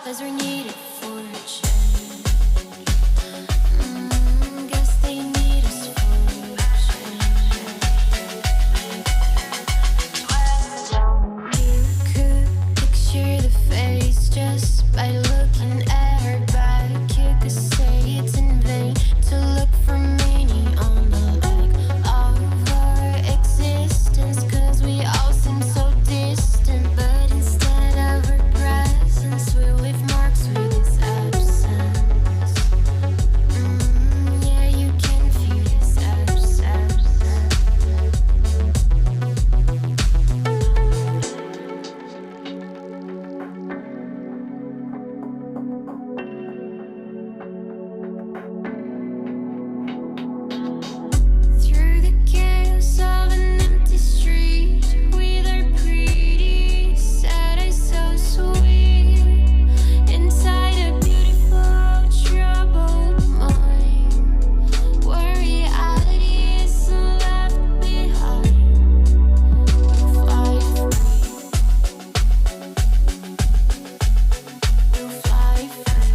'cause we need it for a change. Guess they need us for a change. You could picture the face just by looking at her back. You could say it's in vain to look for meaning on the lack of our existence, 'cause we all seem so distant. But instead of our presence, we leave marks with this absence. Yeah, you can feel this absence. Through the chaos of an empty street, with our pretty sad eyes so sweet, inside a beautiful troubled mind, where reality is left behind. We'll fly free. We'll fly free.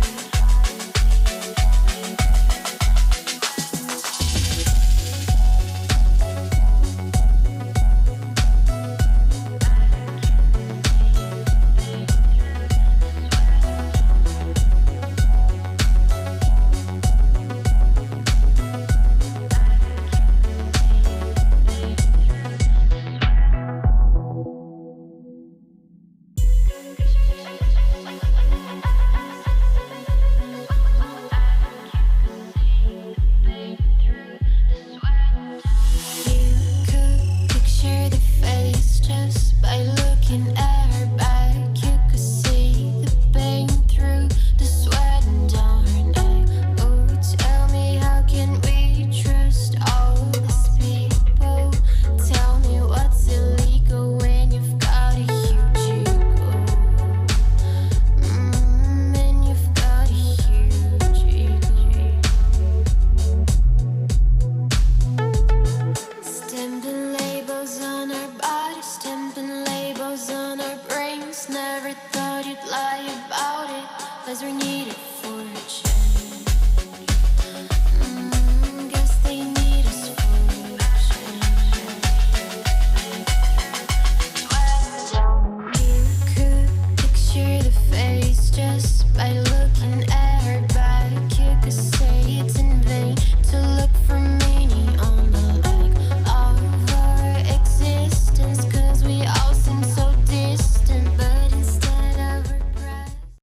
You could picture the face just by looking at her back. You could see the pain through the sweat and down her neck. Oh, tell me, how can we trust all these people? Tell me what's illegal when you've got a huge ego. And you've got a huge ego. Stamping labels on our bodies, stamping labels on our brains. Never thought you'd lie about it, 'cause we need